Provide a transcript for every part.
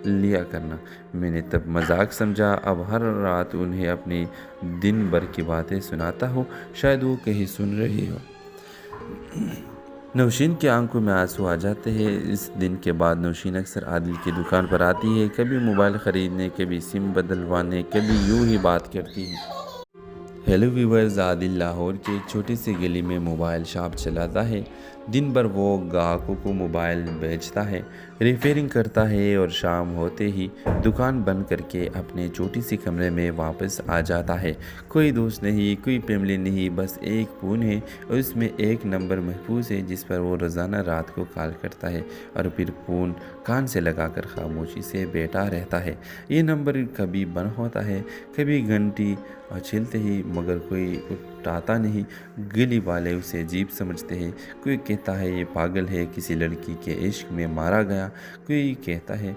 لیا کرنا۔ میں نے تب مذاق سمجھا، اب ہر رات انہیں اپنی دن بھر کی باتیں سناتا ہوں، شاید وہ کہیں سن رہی ہو۔ نوشین کی آنکھوں میں آنسو آ جاتے ہیں۔ اس دن کے بعد نوشین اکثر عادل کی دکان پر آتی ہے، کبھی موبائل خریدنے، کبھی سم بدلوانے، کبھی یوں ہی بات کرتی ہے۔ ہیلو ویورز، عادل لاہور کی ایک چھوٹی سی گلی میں موبائل شاپ چلاتا ہے۔ دن بھر وہ گاہکوں کو موبائل بیچتا ہے، ریپیئرنگ کرتا ہے اور شام ہوتے ہی دکان بند کر کے اپنے چھوٹی سی کمرے میں واپس آ جاتا ہے۔ کوئی دوست نہیں، کوئی فیملی نہیں، بس ایک فون ہے اور اس میں ایک نمبر محفوظ ہے جس پر وہ روزانہ رات کو کال کرتا ہے اور پھر فون کان سے لگا کر خاموشی سے بیٹھا رہتا ہے۔ یہ نمبر کبھی بند ہوتا ہے، کبھی گھنٹی چلتے ہی، مگر کوئی اٹھاتا نہیں۔ گلی والے اسے عجیب سمجھتے ہیں، کوئی کہتا ہے یہ پاگل ہے، کسی لڑکی کے عشق میں مارا گیا، کوئی کہتا ہے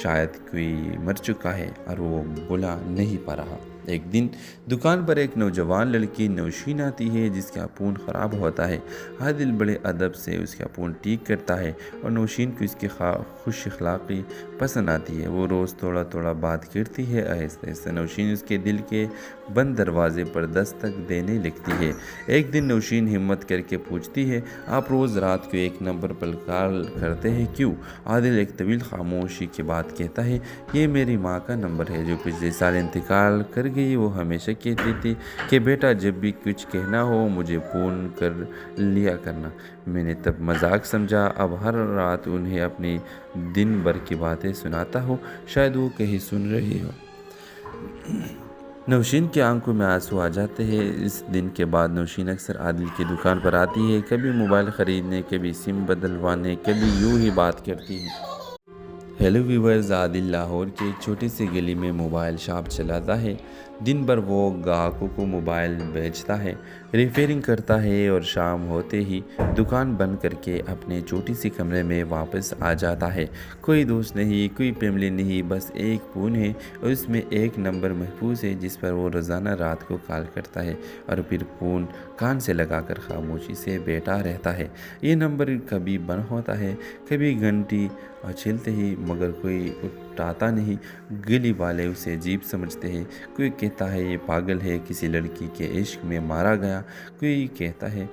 شاید کوئی مر چکا ہے اور وہ بھولا نہیں پا رہا۔ ایک دن دکان پر ایک نوجوان لڑکی نوشین آتی ہے جس کا فون خراب ہوتا ہے۔ عادل بڑے ادب سے اس کا فون ٹھیک کرتا ہے اور نوشین کو اس کی خوش اخلاقی پسند آتی ہے۔ وہ روز تھوڑا تھوڑا بات کرتی ہے، آہستہ آہستہ نوشین اس کے دل کے بند دروازے پر دستک دینے لگتی ہے۔ ایک دن نوشین ہمت کر کے پوچھتی ہے، آپ روز رات کو ایک نمبر پر کال کرتے ہیں کیوں؟ عادل ایک طویل خاموشی کے بعد کہتا ہے، یہ میری ماں کا نمبر ہے جو پچھلے سال انتقال کر گئی۔ وہ ہمیشہ کہتی تھی کہ بیٹا جب بھی کچھ کہنا ہو مجھے فون کر لیا کرنا۔ میں نے تب مذاق سمجھا، اب ہر رات انہیں اپنی دن بھر کی باتیں سناتا ہوں، شاید وہ کہیں سن رہی ہو۔ نوشین کی آنکھوں میں آنسو آ جاتے ہیں۔ اس دن کے بعد نوشین اکثر عادل کی دکان پر آتی ہے، کبھی موبائل خریدنے، کبھی سم بدلوانے، کبھی یوں ہی بات کرتی ہے۔ ہیلو ویورز، عادل لاہور کی ایک چھوٹی سی گلی میں موبائل شاپ چلاتا ہے۔ دن بھر وہ گاہکوں کو موبائل بیچتا ہے، ریپیئرنگ کرتا ہے اور شام ہوتے ہی دکان بند کر کے اپنے چھوٹی سی کمرے میں واپس آ جاتا ہے۔ کوئی دوست نہیں، کوئی فیملی نہیں، بس ایک فون ہے اور اس میں ایک نمبر محفوظ ہے جس پر وہ روزانہ رات کو کال کرتا ہے اور پھر فون کان سے لگا کر خاموشی سے بیٹھا رہتا ہے۔ یہ نمبر کبھی بند ہوتا ہے، کبھی گھنٹی چلتے ہی، مگر کوئی اٹھاتا نہیں۔ گلی والے اسے عجیب سمجھتے ہیں، کوئی کہتا ہے یہ پاگل ہے، کسی لڑکی کے عشق میں مارا گیا، کوئی کہتا ہے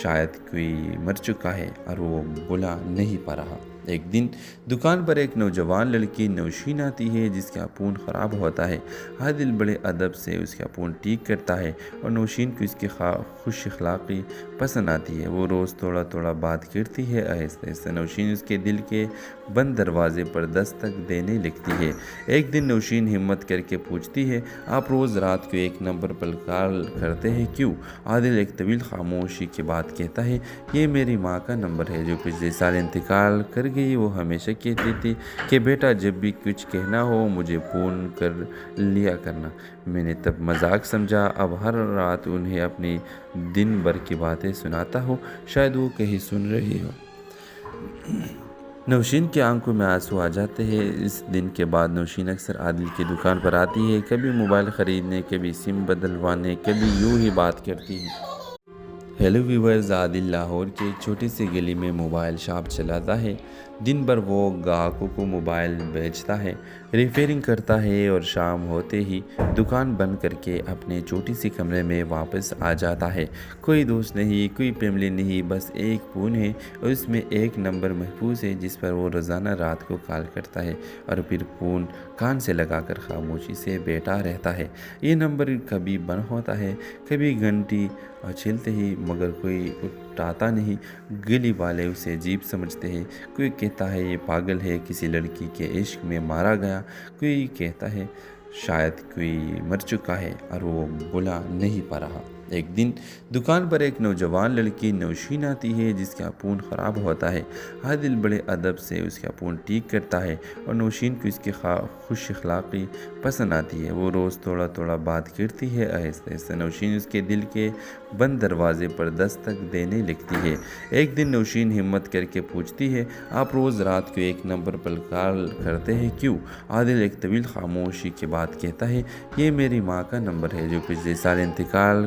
شاید کوئی مر چکا ہے اور وہ بھولا نہیں پا رہا۔ ایک دن دکان پر ایک نوجوان لڑکی نوشین آتی ہے جس کا فون خراب ہوتا ہے۔ عادل بڑے ادب سے اس کا فون ٹھیک کرتا ہے اور نوشین کو اس کی خوش اخلاقی پسند آتی ہے۔ وہ روز تھوڑا تھوڑا بات کرتی ہے، آہستہ آہستہ نوشین اس کے دل کے بند دروازے پر دستک دینے لگتی ہے۔ ایک دن نوشین ہمت کر کے پوچھتی ہے، آپ روز رات کو ایک نمبر پر کال کرتے ہیں کیوں؟ عادل ایک طویل خاموشی کے بعد کہتا ہے، یہ میری ماں کا نمبر ہے جو پچھلے سال انتقال کر گئی۔ وہ ہمیشہ کہتی تھی کہ بیٹا جب بھی کچھ کہنا ہو مجھے فون کر لیا کرنا۔ میں نے تب مذاق سمجھا، اب ہر رات انہیں اپنی دن بھر کی باتیں سناتا ہوں، شاید وہ کہیں سن رہی ہو۔ نوشین کی آنکھوں میں آنسو آ جاتے ہیں۔ اس دن کے بعد نوشین اکثر عادل کی دکان پر آتی ہے، کبھی موبائل خریدنے، کبھی سم بدلوانے، کبھی یوں ہی بات کرتی ہے۔ ہیلو ویورز، عادل لاہور کی ایک چھوٹی سی گلی میں موبائل شاپ چلاتا ہے۔ دن بھر وہ گاہکوں کو موبائل بیچتا ہے، ریپیئرنگ کرتا ہے اور شام ہوتے ہی دکان بند کر کے اپنے چھوٹی سی کمرے میں واپس آ جاتا ہے۔ کوئی دوست نہیں، کوئی فیملی نہیں، بس ایک فون ہے اور اس میں ایک نمبر محفوظ ہے جس پر وہ روزانہ رات کو کال کرتا ہے اور پھر فون کان سے لگا کر خاموشی سے بیٹھا رہتا ہے۔ یہ نمبر کبھی بند ہوتا ہے، کبھی گھنٹی چلتے ہی، مگر کوئی اٹھاتا نہیں۔ گلی والے اسے عجیب سمجھتے ہیں، کوئی کہتا ہے یہ پاگل ہے، کسی لڑکی کے عشق میں مارا گیا، کوئی کہتا ہے شاید کوئی مر چکا ہے اور وہ بھولا نہیں پا رہا۔ ایک دن دکان پر ایک نوجوان لڑکی نوشین آتی ہے جس کا فون خراب ہوتا ہے۔ عادل بڑے ادب سے اس کا فون ٹھیک کرتا ہے اور نوشین کو اس کی خوش اخلاقی پسند آتی ہے۔ وہ روز تھوڑا تھوڑا بات کرتی ہے، آہستہ آہستہ نوشین اس کے دل کے بند دروازے پر دستک دینے لگتی ہے۔ ایک دن نوشین ہمت کر کے پوچھتی ہے، آپ روز رات کو ایک نمبر پر کال کرتے ہیں کیوں؟ عادل ایک طویل خاموشی کے بعد کہتا ہے، یہ میری ماں کا نمبر ہے جو پچھلے سال انتقال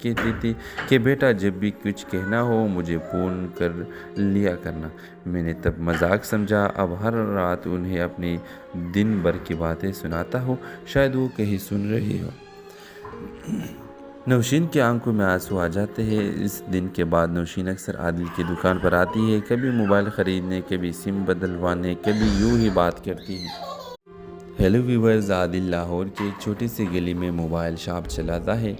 کہتی تھی کہ بیٹا جب بھی کچھ کہنا ہو مجھے فون کر لیا کرنا۔ میں نے تب مذاق سمجھا، اب ہر رات انہیں اپنی دن بھر کی باتیں سناتا ہوں، شاید وہ کہیں سن رہی ہو۔ نوشین کی آنکھوں میں آنسو آ جاتے ہیں۔ اس دن کے بعد نوشین اکثر عادل کی دکان پر آتی ہے، کبھی موبائل خریدنے، کبھی سم بدلوانے، کبھی یوں ہی بات کرتی ہے۔ ہیلو ویورز، عادل لاہور کی ایک چھوٹی سی گلی میں موبائل شاپ چلاتا ہے۔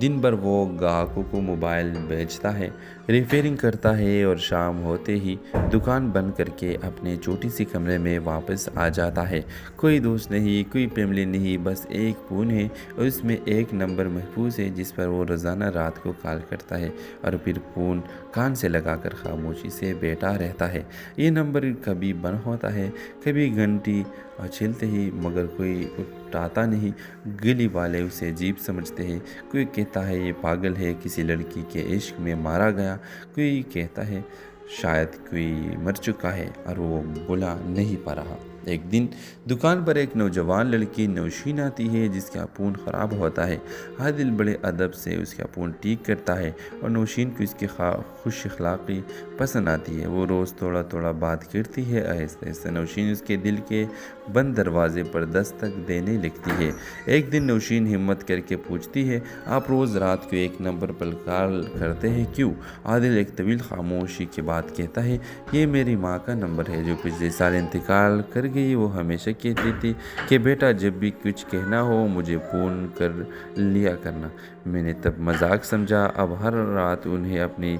دن بھر وہ گاہکوں کو موبائل بیچتا ہے، ریپیئرنگ کرتا ہے اور شام ہوتے ہی دکان بند کر کے اپنے چھوٹی سی کمرے میں واپس آ جاتا ہے۔ کوئی دوست نہیں، کوئی فیملی نہیں، بس ایک فون ہے اور اس میں ایک نمبر محفوظ ہے جس پر وہ روزانہ رات کو کال کرتا ہے اور پھر فون کان سے لگا کر خاموشی سے بیٹھا رہتا ہے۔ یہ نمبر کبھی بند ہوتا ہے، کبھی گھنٹی چلتے ہی، مگر کوئی اٹھاتا نہیں۔ گلی والے اسے عجیب سمجھتے ہیں، کوئی کہتا ہے یہ پاگل ہے، کسی لڑکی کے عشق میں مارا گیا، کوئی کہتا ہے شاید کوئی مر چکا ہے اور وہ بھلا نہیں پا رہا۔ ایک دن دکان پر ایک نوجوان لڑکی نوشین آتی ہے جس کا فون خراب ہوتا ہے۔ عادل بڑے ادب سے اس کا فون ٹھیک کرتا ہے اور نوشین کو اس کی خوش اخلاقی پسند آتی ہے۔ وہ روز تھوڑا تھوڑا بات کرتی ہے، آہستہ آہستہ نوشین اس کے دل کے بند دروازے پر دستک دینے لگتی ہے۔ ایک دن نوشین ہمت کر کے پوچھتی ہے، آپ روز رات کو ایک نمبر پر کال کرتے ہیں کیوں؟ عادل ایک طویل خاموشی کے بعد کہتا ہے، یہ میری ماں کا نمبر ہے جو پچھلے سال انتقال کر گئی۔ وہ ہمیشہ کہتی تھی کہ بیٹا جب بھی کچھ کہنا ہو مجھے فون کر لیا کرنا۔ میں نے تب مذاق سمجھا، اب ہر رات انہیں اپنی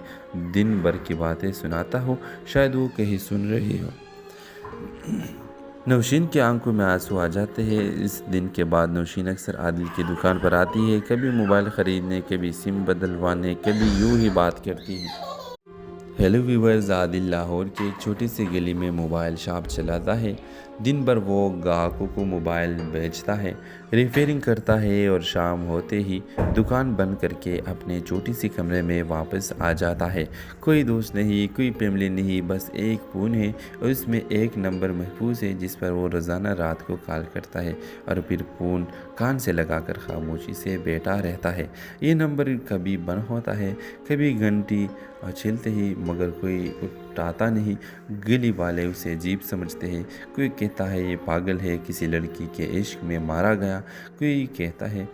دن بھر کی باتیں سناتا ہوں، شاید وہ کہیں سن رہی ہو۔ نوشین کی آنکھوں میں آنسو آ جاتے ہیں۔ اس دن کے بعد نوشین اکثر عادل کی دکان پر آتی ہے، کبھی موبائل خریدنے، کبھی سم بدلوانے، کبھی یوں ہی بات کرتی ہے۔ ہیلو ویورز، عادل لاہور کی ایک چھوٹی سی گلی میں موبائل شاپ چلاتا ہے۔ دن بھر وہ گاہکوں کو موبائل بیچتا ہے، ریپیئرنگ کرتا ہے اور شام ہوتے ہی دکان بند کر کے اپنے چھوٹی سی کمرے میں واپس آ جاتا ہے۔ کوئی دوست نہیں، کوئی فیملی نہیں، بس ایک فون ہے اور اس میں ایک نمبر محفوظ ہے جس پر وہ روزانہ رات کو کال کرتا ہے اور پھر فون کان سے لگا کر خاموشی سے بیٹھا رہتا ہے۔ یہ نمبر کبھی بند ہوتا ہے، کبھی گھنٹی چلتے ہی، مگر کوئی اٹھاتا نہیں۔ گلی والے اسے عجیب سمجھتے ہیں، کوئی کہتا ہے یہ پاگل ہے، کسی لڑکی کے عشق میں مارا گیا، کوئی کہتا ہے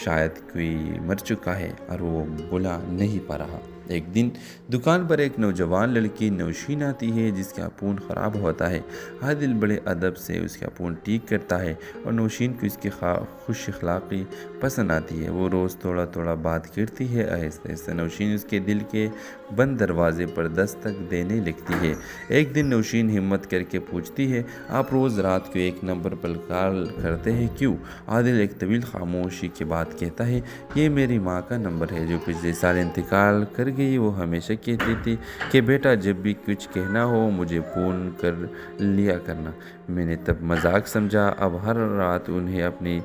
شاید کوئی مر چکا ہے اور وہ بھلا نہیں پا رہا۔ ایک دن دکان پر ایک نوجوان لڑکی نوشین آتی ہے جس کا فون خراب ہوتا ہے۔ عادل بڑے ادب سے اس کا فون ٹھیک کرتا ہے اور نوشین کو اس کی خوش اخلاقی پسند آتی ہے۔ وہ روز تھوڑا تھوڑا بات کرتی ہے، آہستہ آہستہ نوشین اس کے دل کے بند دروازے پر دستک دینے لگتی ہے۔ ایک دن نوشین ہمت کر کے پوچھتی ہے، آپ روز رات کو ایک نمبر پر کال کرتے ہیں کیوں؟ عادل ایک طویل خاموشی کے بعد کہتا ہے، یہ میری ماں کا نمبر ہے جو پچھلے سال انتقال کر گئی۔ وہ ہمیشہ کہتی تھی کہ بیٹا جب بھی کچھ کہنا ہو مجھے فون کر لیا کرنا۔ میں نے تب مذاق سمجھا، اب ہر رات انہیں اپنی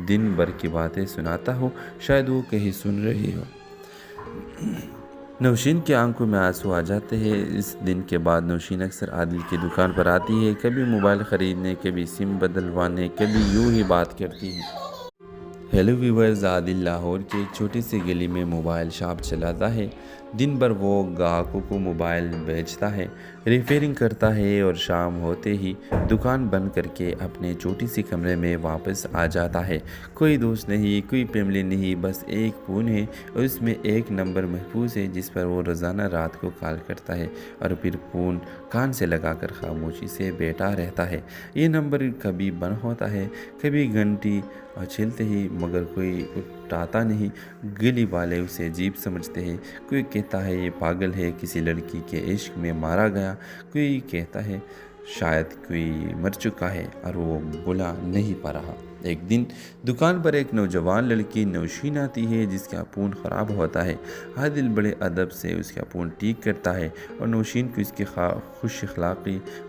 دن بھر کی باتیں سناتا ہوں، شاید وہ کہیں سن رہی ہو۔ نوشین کی آنکھوں میں آنسو آ جاتے ہیں۔ اس دن کے بعد نوشین اکثر عادل کی دکان پر آتی ہے، کبھی موبائل خریدنے، کبھی سم بدلوانے، کبھی یوں ہی بات کرتی ہے۔ ہیلو ویورز، عادل لاہور کی ایک چھوٹی سی گلی میں موبائل شاپ چلاتا ہے۔ دن بھر وہ گاہکوں کو موبائل بیچتا ہے، ریپیئرنگ کرتا ہے اور شام ہوتے ہی دکان بند کر کے اپنے چھوٹی سی کمرے میں واپس آ جاتا ہے۔ کوئی دوست نہیں، کوئی فیملی نہیں، بس ایک فون ہے اور اس میں ایک نمبر محفوظ ہے جس پر وہ روزانہ رات کو کال کرتا ہے اور پھر فون کان سے لگا کر خاموشی سے بیٹھا رہتا ہے۔ یہ نمبر کبھی بند ہوتا ہے، کبھی گھنٹی چلتے ہی، مگر کوئی اٹھاتا نہیں۔ گلی والے اسے عجیب سمجھتے ہیں، کوئی کہتا ہے یہ پاگل ہے، کسی لڑکی کے عشق میں مارا گیا، کوئی کہتا ہے شاید کوئی مر چکا ہے اور وہ بھلا نہیں پا رہا۔ ایک دن دکان پر ایک نوجوان لڑکی نوشین آتی ہے جس کا فون خراب ہوتا ہے۔ عادل بڑے ادب سے اس کا فون ٹھیک کرتا ہے اور نوشین کو اس کی خوش اخلاقی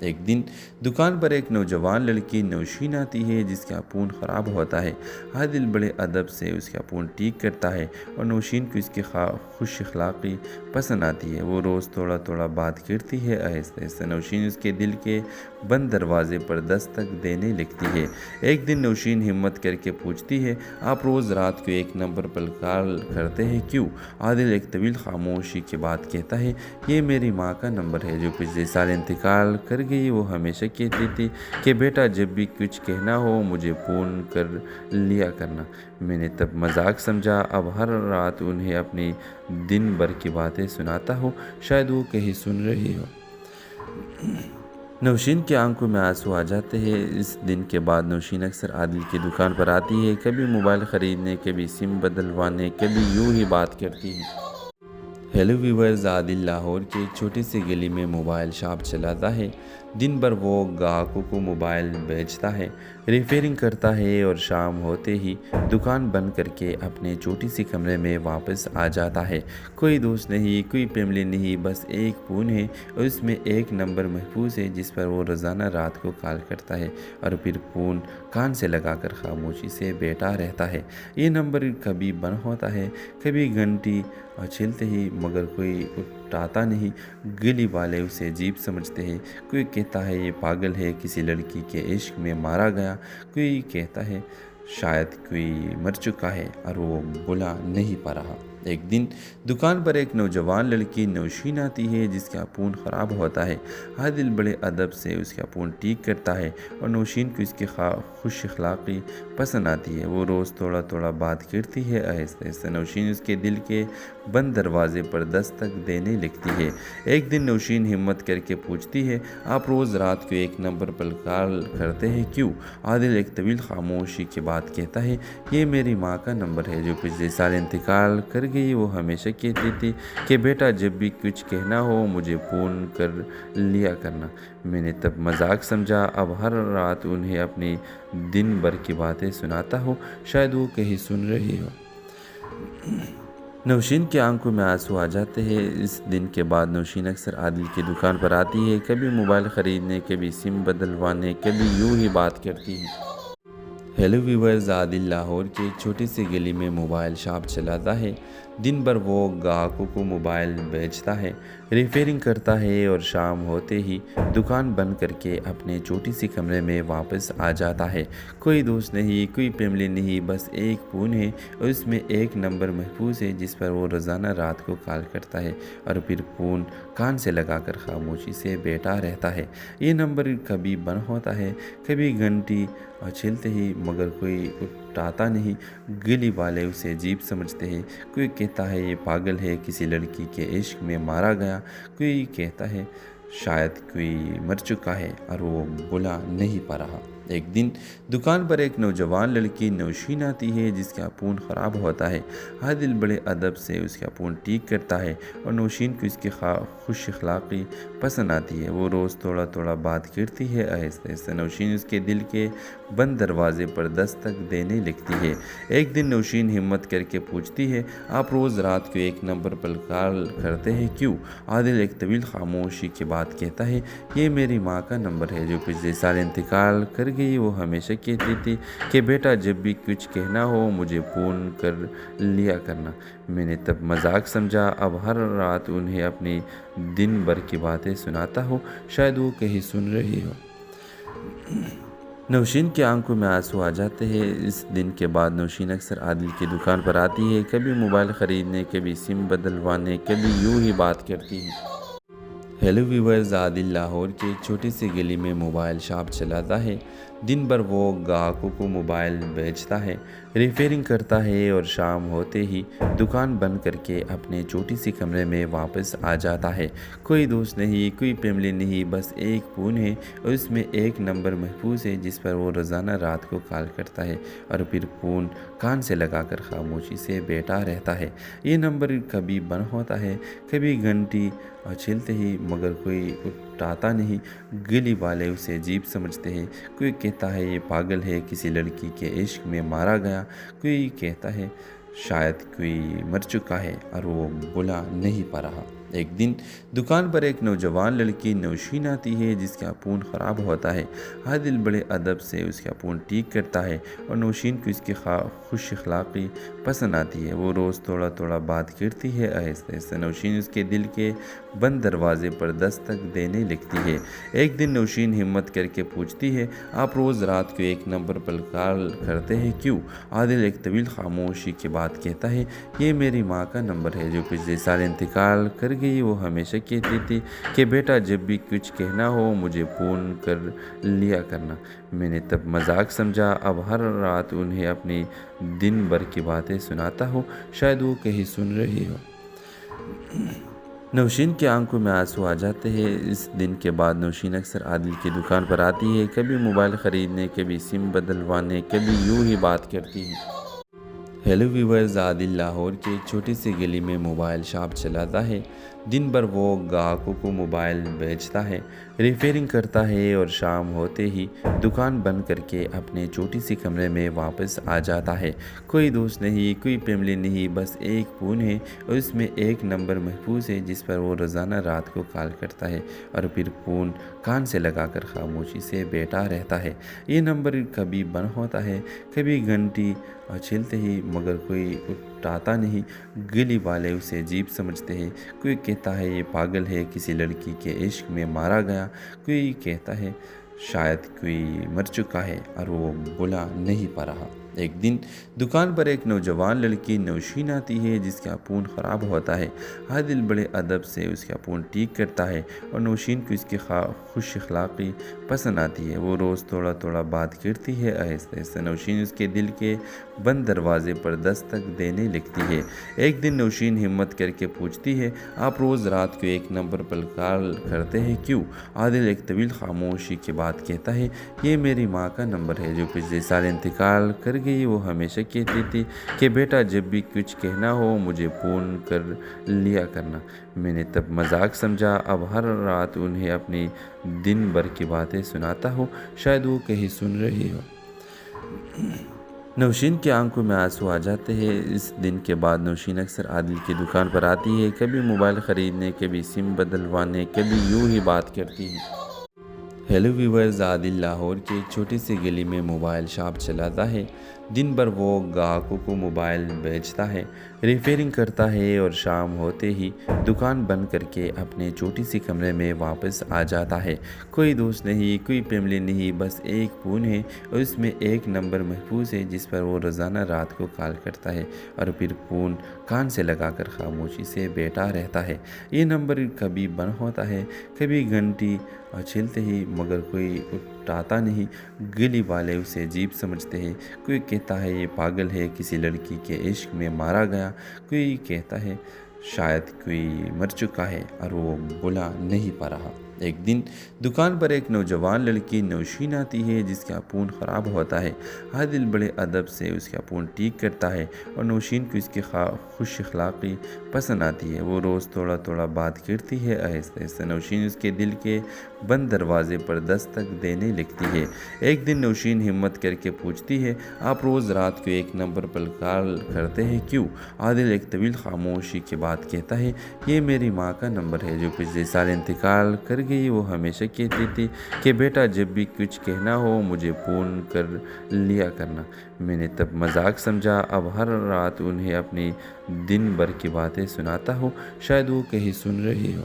ایک دن دکان پر ایک نوجوان لڑکی نوشین آتی ہے جس کا فون خراب ہوتا ہے۔ عادل بڑے ادب سے اس کا فون ٹھیک کرتا ہے اور نوشین کو اس کی خوش اخلاقی پسند آتی ہے۔ وہ روز تھوڑا تھوڑا بات کرتی ہے۔ آہستہ آہستہ نوشین اس کے دل کے بند دروازے پر دستک دینے لگتی ہے۔ ایک دن نوشین ہمت کر کے پوچھتی ہے، آپ روز رات کو ایک نمبر پر کال کرتے ہیں کیوں؟ عادل ایک طویل خاموشی کے بعد کہتا ہے، یہ میری ماں کا نمبر ہے جو پچھلے سال انتقال کر گئی۔ وہ ہمیشہ کہتی تھی کہ بیٹا جب بھی کچھ کہنا ہو مجھے فون کر لیا کرنا۔ میں نے تب مذاق سمجھا، اب ہر رات انہیں اپنی دن بھر کی باتیں سناتا ہوں، شاید وہ کہیں سن رہی ہو۔ نوشین کی آنکھوں میں آنسو آ جاتے ہیں۔ اس دن کے بعد نوشین اکثر عادل کی دکان پر آتی ہے، کبھی موبائل خریدنے، کبھی سم بدلوانے، کبھی یوں ہی بات کرتی ہے۔ ہیلو ویورز، عادل لاہور کے ایک چھوٹی سی گلی میں موبائل شاپ چلاتا ہے۔ دن بھر وہ گاہکوں کو موبائل بیچتا ہے، ریپیئرنگ کرتا ہے اور شام ہوتے ہی دکان بند کر کے اپنے چھوٹی سی کمرے میں واپس آ جاتا ہے۔ کوئی دوست نہیں، کوئی فیملی نہیں، بس ایک فون ہے اور اس میں ایک نمبر محفوظ ہے جس پر وہ روزانہ رات کو کال کرتا ہے اور پھر فون کان سے لگا کر خاموشی سے بیٹھا رہتا ہے۔ یہ نمبر کبھی بند ہوتا ہے، کبھی گھنٹی چلتے ہی، مگر کوئی اٹھاتا نہیں۔ گلی والے اسے عجیب سمجھتے ہیں، کوئی کہتا ہے یہ پاگل ہے، کسی لڑکی کے عشق میں مارا گیا، کوئی کہتا ہے شاید کوئی مر چکا ہے اور وہ بلا نہیں پا رہا۔ ایک دن دکان پر ایک نوجوان لڑکی نوشین آتی ہے جس کا فون خراب ہوتا ہے۔ عادل بڑے ادب سے اس کا فون ٹھیک کرتا ہے اور نوشین کو اس کی خوش اخلاقی پسند آتی ہے۔ وہ روز تھوڑا تھوڑا بات کرتی ہے۔ آہستہ آہستہ نوشین اس کے دل کے بند دروازے پر دستک دینے لگتی ہے۔ ایک دن نوشین ہمت کر کے پوچھتی ہے، آپ روز رات کو ایک نمبر پر کال کرتے ہیں کیوں؟ عادل ایک طویل خاموشی کے بعد کہتا ہے، یہ میری ماں کا نمبر ہے جو پچھلے سال انتقال کر گئی۔ وہ ہمیشہ کہتی تھی کہ بیٹا جب بھی کچھ کہنا ہو مجھے فون کر لیا کرنا۔ میں نے تب مذاق سمجھا، اب ہر رات انہیں اپنی دن بھر کی باتیں سناتا ہوں، شاید وہ کہیں سن رہی ہو۔ نوشین کی آنکھوں میں آنسو آ جاتے ہیں۔ اس دن کے بعد نوشین اکثر عادل کی دکان پر آتی ہے، کبھی موبائل خریدنے، کبھی سم بدلوانے، کبھی یوں ہی بات کرتی ہے۔ ہیلو ویورز، عادل لاہور کے ایک چھوٹی سی گلی میں موبائل شاپ چلاتا ہے۔ دن بھر وہ گاہکوں کو موبائل بیچتا ہے، ریپیئرنگ کرتا ہے اور شام ہوتے ہی دکان بند کر کے اپنے چھوٹی سی کمرے میں واپس آ جاتا ہے۔ کوئی دوست نہیں، کوئی فیملی نہیں، بس ایک فون ہے اور اس میں ایک نمبر محفوظ ہے جس پر وہ روزانہ رات کو کال کرتا ہے اور پھر فون کان سے لگا کر خاموشی سے بیٹھا رہتا ہے۔ یہ نمبر کبھی بند ہوتا ہے، کبھی گھنٹی چلتے ہی، مگر کوئی اٹھاتا نہیں۔ گلی والے اسے عجیب سمجھتے ہیں، کوئی کہتا ہے یہ پاگل ہے، کسی لڑکی کے عشق میں مارا گیا، کوئی کہتا ہے شاید کوئی مر چکا ہے اور وہ بلا نہیں پا رہا۔ ایک دن دکان پر ایک نوجوان لڑکی نوشین آتی ہے جس کا فون خراب ہوتا ہے۔ عادل بڑے ادب سے اس کا فون ٹھیک کرتا ہے اور نوشین کو اس کی خوش اخلاقی پسند آتی ہے۔ وہ روز تھوڑا تھوڑا بات کرتی ہے۔ آہستہ آہستہ نوشین اس کے دل کے بند دروازے پر دستک دینے لگتی ہے۔ ایک دن نوشین ہمت کر کے پوچھتی ہے، آپ روز رات کو ایک نمبر پر کال کرتے ہیں کیوں؟ عادل ایک طویل خاموشی کے بعد کہتا ہے، یہ میری ماں کا نمبر ہے جو پچھلے سال انتقال کر گئی۔ وہ ہمیشہ کہتی تھی کہ بیٹا جب بھی کچھ کہنا ہو مجھے فون کر لیا کرنا۔ میں نے تب مذاق سمجھا، اب ہر رات انہیں اپنی دن بھر کی باتیں سناتا ہوں، شاید وہ کہیں سن رہی ہو۔ نوشین کی آنکھوں میں آنسو آ جاتے ہیں۔ اس دن کے بعد نوشین اکثر عادل کی دکان پر آتی ہے، کبھی موبائل خریدنے، کبھی سم بدلوانے، کبھی یوں ہی بات کرتی ہے۔ ہیلو ویورز، عادل لاہور کے ایک چھوٹی سی گلی میں موبائل شاپ چلاتا ہے۔ دن بھر وہ گاہکوں کو موبائل بیچتا ہے، ریپیئرنگ کرتا ہے اور شام ہوتے ہی دکان بند کر کے اپنے چھوٹی سی کمرے میں واپس آ جاتا ہے۔ کوئی دوست نہیں، کوئی فیملی نہیں، بس ایک فون ہے اور اس میں ایک نمبر محفوظ ہے جس پر وہ روزانہ رات کو کال کرتا ہے اور پھر فون کان سے لگا کر خاموشی سے بیٹھا رہتا ہے۔ یہ نمبر کبھی بند ہوتا ہے، کبھی گھنٹی چلتے ہی، مگر کوئی اٹھاتا نہیں۔ گلی والے اسے عجیب سمجھتے ہیں، کوئی کہتا ہے یہ پاگل ہے، کسی لڑکی کے عشق میں مارا گیا، کوئی کہتا ہے شاید کوئی مر چکا ہے اور وہ بلا نہیں پا رہا۔ ایک دن دکان پر ایک نوجوان لڑکی نوشین آتی ہے جس کا فون خراب ہوتا ہے۔ عادل بڑے ادب سے اس کا فون ٹھیک کرتا ہے اور نوشین کو اس کی خوش اخلاقی پسند آتی ہے۔ وہ روز تھوڑا تھوڑا بات کرتی ہے۔ آہستہ آہستہ نوشین اس کے دل کے بند دروازے پر دستک دینے لگتی ہے۔ ایک دن نوشین ہمت کر کے پوچھتی ہے، آپ روز رات کو ایک نمبر پر کال کرتے ہیں کیوں؟ عادل ایک طویل خاموشی کے بعد کہتا ہے، یہ میری ماں کا نمبر ہے جو پچھلے سال انتقال کر گئی۔ وہ ہمیشہ کہتی تھی کہ بیٹا جب بھی کچھ کہنا ہو مجھے فون کر لیا کرنا۔ میں نے تب مذاق سمجھا، اب ہر رات انہیں اپنی دن بھر کی باتیں سناتا ہوں، شاید وہ کہیں سن رہی ہو۔ نوشین کی آنکھوں میں آنسو آ جاتے ہیں۔ اس دن کے بعد نوشین اکثر عادل کی دکان پر آتی ہے، کبھی موبائل خریدنے، کبھی سم بدلوانے، کبھی یوں ہی بات کرتی ہے۔ ہیلو ویورز، عادل لاہور کے ایک چھوٹی سی گلی میں موبائل شاپ چلاتا ہے۔ دن بھر وہ گاہکوں کو موبائل بیچتا ہے، ریپیئرنگ کرتا ہے اور شام ہوتے ہی دکان بند کر کے اپنے چھوٹی سی کمرے میں واپس آ جاتا ہے۔ کوئی دوست نہیں، کوئی فیملی نہیں، بس ایک فون ہے اور اس میں ایک نمبر محفوظ ہے جس پر وہ روزانہ رات کو کال کرتا ہے اور پھر فون کان سے لگا کر خاموشی سے بیٹھا رہتا ہے۔ یہ نمبر کبھی بند ہوتا ہے، کبھی گھنٹی چھلتے ہی، مگر کوئی اٹھاتا نہیں۔ گلی والے اسے عجیب سمجھتے ہیں، کوئی کہتا ہے یہ پاگل ہے، کسی لڑکی کے عشق میں مارا گیا، کوئی کہتا ہے شاید کوئی مر چکا ہے اور وہ بھولا نہیں پا رہا۔ ایک دن دکان پر ایک نوجوان لڑکی نوشین آتی ہے جس کا فون خراب ہوتا ہے۔ عادل بڑے ادب سے اس کا فون ٹھیک کرتا ہے اور نوشین کو اس کی خوش اخلاقی پسند آتی ہے۔ وہ روز تھوڑا تھوڑا بات کرتی ہے۔ آہستہ آہستہ نوشین اس کے دل کے بند دروازے پر دستک دینے لگتی ہے۔ ایک دن نوشین ہمت کر کے پوچھتی ہے، آپ روز رات کو ایک نمبر پر کال کرتے ہیں کیوں؟ عادل ایک طویل خاموشی کے بعد کہتا ہے، یہ میری ماں کا نمبر ہے جو پچھلے سال انتقال کر گئی۔ وہ ہمیشہ کہتی تھی کہ بیٹا جب بھی کچھ کہنا ہو مجھے فون کر لیا کرنا۔ میں نے تب مذاق سمجھا، اب ہر رات انہیں اپنی دن بھر کی باتیں سناتا ہوں، شاید وہ کہیں سن رہی ہو۔ نوشین کی آنکھوں میں آنسو آ جاتے ہیں۔ اس دن کے بعد نوشین اکثر عادل کی دکان پر آتی ہے، کبھی موبائل خریدنے، کبھی سم بدلوانے، کبھی یوں ہی بات کرتی ہے۔ ہیلو ویورز، عادل لاہور کے ایک چھوٹی سی گلی میں موبائل شاپ چلاتا ہے۔ دن بھر وہ گاہکوں کو موبائل بیچتا ہے، ریپیئرنگ کرتا ہے اور شام ہوتے ہی دکان بند کر کے اپنے چھوٹی سی کمرے میں واپس آ جاتا ہے۔ کوئی دوست نہیں، کوئی فیملی نہیں، بس ایک فون ہے اور اس میں ایک نمبر محفوظ ہے جس پر وہ روزانہ رات کو کال کرتا ہے اور پھر فون کان سے لگا کر خاموشی سے بیٹھا رہتا ہے۔ یہ نمبر کبھی بند ہوتا ہے، کبھی گھنٹی چھلتے ہی، مگر کوئی اٹھاتا نہیں۔ گلی والے اسے عجیب سمجھتے ہیں، کوئی کہتا ہے یہ پاگل ہے، کسی لڑکی کے عشق میں مارا گیا، کوئی کہتا ہے شاید کوئی مر چکا ہے اور وہ بھولا نہیں پا رہا۔ ایک دن دکان پر ایک نوجوان لڑکی نوشین آتی ہے جس کا فون خراب ہوتا ہے۔ عادل بڑے ادب سے اس کا فون ٹھیک کرتا ہے اور نوشین کو اس کی خوش اخلاقی پسند آتی ہے۔ وہ روز تھوڑا تھوڑا بات کرتی ہے۔ آہستہ آہستہ نوشین اس کے دل کے بند دروازے پر دستک دینے لگتی ہے۔ ایک دن نوشین ہمت کر کے پوچھتی ہے، آپ روز رات کو ایک نمبر پر کال کرتے ہیں کیوں؟ عادل ایک طویل خاموشی کے بعد کہتا ہے، یہ میری ماں کا نمبر ہے جو پچھلے سال انتقال کر گئی۔ وہ ہمیشہ کہتی تھی کہ بیٹا جب بھی کچھ کہنا ہو مجھے فون کر لیا کرنا۔ میں نے تب مذاق سمجھا، اب ہر رات انہیں اپنی دن بھر کی باتیں سناتا ہوں، شاید وہ کہیں سن رہی ہو۔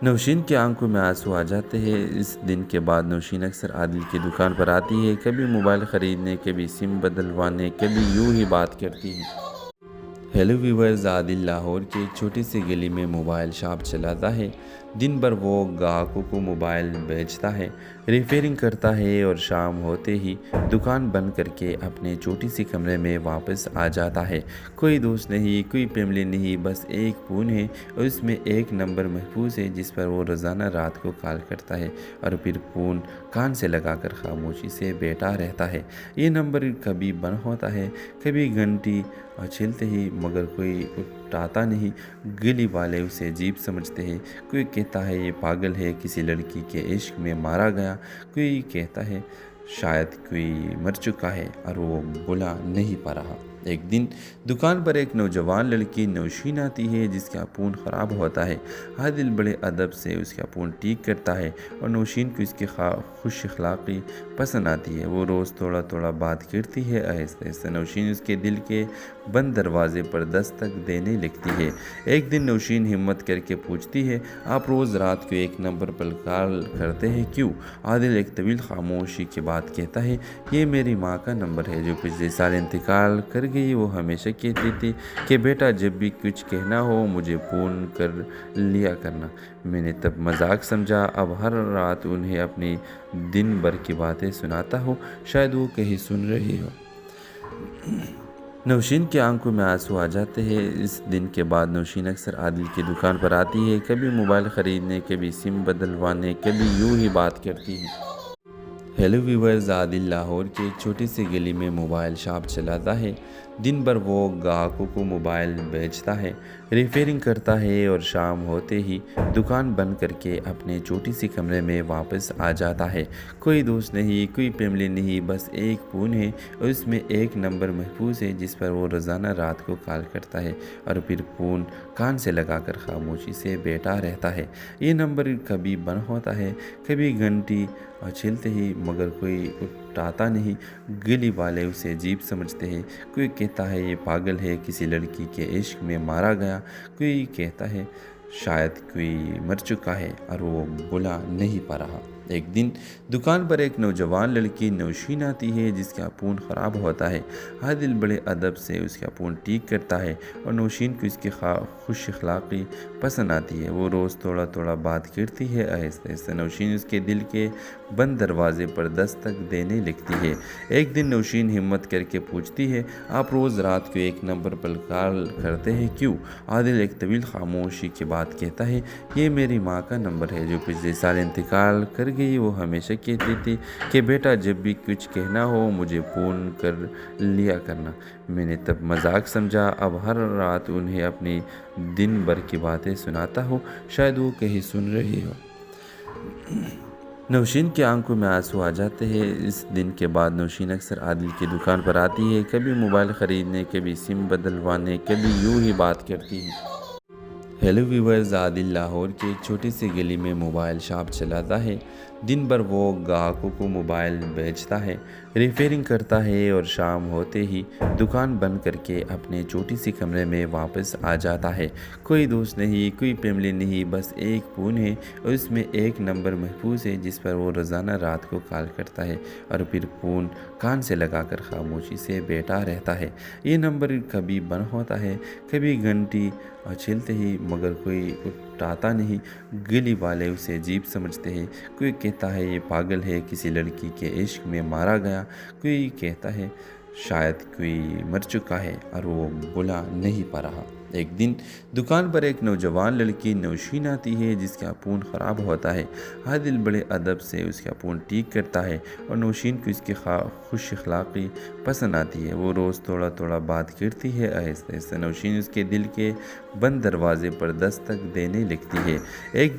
نوشین کی آنکھوں میں آنسو آ جاتے ہیں۔ اس دن کے بعد نوشین اکثر عادل کی دکان پر آتی ہے، کبھی موبائل خریدنے، کبھی سم بدلوانے، کبھی یوں ہی بات کرتی ہے۔ ہیلو ویورز، عادل لاہور کے ایک چھوٹی سی گلی میں موبائل شاپ چلاتا ہے۔ دن بھر وہ گاہکوں کو موبائل بیچتا ہے، ریپیئرنگ کرتا ہے اور شام ہوتے ہی دکان بند کر کے اپنے چھوٹی سی کمرے میں واپس آ جاتا ہے۔ کوئی دوست نہیں، کوئی فیملی نہیں، بس ایک فون ہے اور اس میں ایک نمبر محفوظ ہے جس پر وہ روزانہ رات کو کال کرتا ہے اور پھر فون کان سے لگا کر خاموشی سے بیٹھا رہتا ہے۔ یہ نمبر کبھی بند ہوتا ہے، کبھی گھنٹی چھلتے ہی، مگر کوئی اٹھاتا نہیں۔ گلی والے اسے عجیب سمجھتے ہیں، کوئی کہتا ہے یہ پاگل ہے، کسی لڑکی کے عشق میں مارا گیا، کوئی کہتا ہے شاید کوئی مر چکا ہے اور وہ بھولا نہیں پا رہا۔ ایک دن دکان پر ایک نوجوان لڑکی نوشین آتی ہے جس کا فون خراب ہوتا ہے۔ عادل بڑے ادب سے اس کا فون ٹھیک کرتا ہے اور نوشین کو اس کی خوش اخلاقی پسند آتی ہے۔ وہ روز تھوڑا تھوڑا بات کرتی ہے، آہستہ آہستہ نوشین اس کے دل کے بند دروازے پر دستک دینے لگتی ہے۔ ایک دن نوشین ہمت کر کے پوچھتی ہے، آپ روز رات کو ایک نمبر پر کال کرتے ہیں کیوں؟ عادل ایک طویل خاموشی کے بعد کہتا ہے، یہ میری ماں کا نمبر ہے جو پچھلے سال انتقال کر گئی۔ وہ ہمیشہ کہتی تھی کہ بیٹا جب بھی کچھ کہنا ہو مجھے فون کر لیا کرنا۔ میں نے تب مذاق سمجھا، اب ہر رات انہیں اپنی دن بھر کی باتیں سناتا ہوں، شاید وہ کہیں سن رہی ہو۔ نوشین کی آنکھوں میں آنسو آ جاتے ہیں۔ اس دن کے بعد نوشین اکثر عادل کی دکان پر آتی ہے، کبھی موبائل خریدنے، کبھی سم بدلوانے، کبھی یوں ہی بات کرتی ہے۔ ہیلو ویورز، عادل لاہور کی ایک چھوٹی سی گلی میں موبائل شاپ چلاتا ہے۔ دن بھر وہ گاہکوں کو موبائل بیچتا ہے، ریپیئرنگ کرتا ہے اور شام ہوتے ہی دکان بند کر کے اپنے چھوٹی سی کمرے میں واپس آ جاتا ہے۔ کوئی دوست نہیں، کوئی فیملی نہیں، بس ایک فون ہے اور اس میں ایک نمبر محفوظ ہے جس پر وہ روزانہ رات کو کال کرتا ہے اور پھر فون کان سے لگا کر خاموشی سے بیٹھا رہتا ہے۔ یہ نمبر کبھی بند ہوتا ہے، کبھی گھنٹی چلتے ہی، مگر کوئی اٹھاتا نہیں۔ گلی والے اسے عجیب سمجھتے ہیں، کوئی کہتا ہے یہ پاگل ہے، کسی لڑکی کے عشق میں مارا گیا، کوئی کہتا ہے شاید کوئی مر چکا ہے اور وہ بھلا نہیں پا رہا۔ ایک دن دکان پر ایک نوجوان لڑکی نوشین آتی ہے جس کا فون خراب ہوتا ہے۔ عادل بڑے ادب سے اس کا فون ٹھیک کرتا ہے اور نوشین کو اس کی خوش اخلاقی پسند آتی ہے۔ وہ روز تھوڑا تھوڑا بات کرتی ہے، آہستہ آہستہ نوشین اس کے دل کے بند دروازے پر دستک دینے لگتی ہے۔ ایک دن نوشین ہمت کر کے پوچھتی ہے، آپ روز رات کو ایک نمبر پر کال کرتے ہیں کیوں؟ عادل ایک طویل خاموشی کے بعد کہتا ہے، یہ میری ماں کا نمبر ہے جو پچھلے سال انتقال کر گئی۔ وہ ہمیشہ کہتی تھی کہ بیٹا جب بھی کچھ کہنا ہو مجھے فون کر لیا کرنا۔ میں نے تب مذاق سمجھا، اب ہر رات انہیں اپنی دن بھر کی باتیں سناتا ہوں، شاید وہ کہیں سن رہی ہو۔ نوشین کی آنکھوں میں آنسو آ جاتے ہیں۔ اس دن کے بعد نوشین اکثر عادل کی دکان پر آتی ہے، کبھی موبائل خریدنے، کبھی سم بدلوانے، کبھی یوں ہی بات کرتی ہے۔ ہیلو ویورز، عادل لاہور کی ایک چھوٹی سی گلی میں موبائل شاپ چلاتا ہے۔ دن بھر وہ گاہکوں کو موبائل بیچتا ہے، ریپیئرنگ کرتا ہے اور شام ہوتے ہی دکان بند کر کے اپنے چھوٹی سی کمرے میں واپس آ جاتا ہے۔ کوئی دوست نہیں، کوئی فیملی نہیں، بس ایک فون ہے اور اس میں ایک نمبر محفوظ ہے جس پر وہ روزانہ رات کو کال کرتا ہے اور پھر فون کان سے لگا کر خاموشی سے بیٹھا رہتا ہے۔ یہ نمبر کبھی بند ہوتا ہے، کبھی گھنٹی چلتے ہی، مگر کوئی اٹھاتا نہیں۔ گلی والے اسے عجیب سمجھتے ہیں، کوئی کہتا ہے یہ پاگل ہے، کسی لڑکی کے عشق میں مارا گیا، کوئی کہتا ہے شاید کوئی مر چکا ہے اور وہ بھلا نہیں پا رہا۔ ایک دن دکان پر ایک نوجوان لڑکی نوشین آتی ہے جس کا فون خراب ہوتا ہے۔ عادل بڑے ادب سے اس کا فون ٹھیک کرتا ہے اور نوشین کو اس کی خوش اخلاقی پسند آتی ہے۔ وہ روز تھوڑا تھوڑا بات کرتی ہے، آہستہ آہستہ نوشین اس کے دل کے بند دروازے پر دستک دینے لگتی ہے۔ ایک دن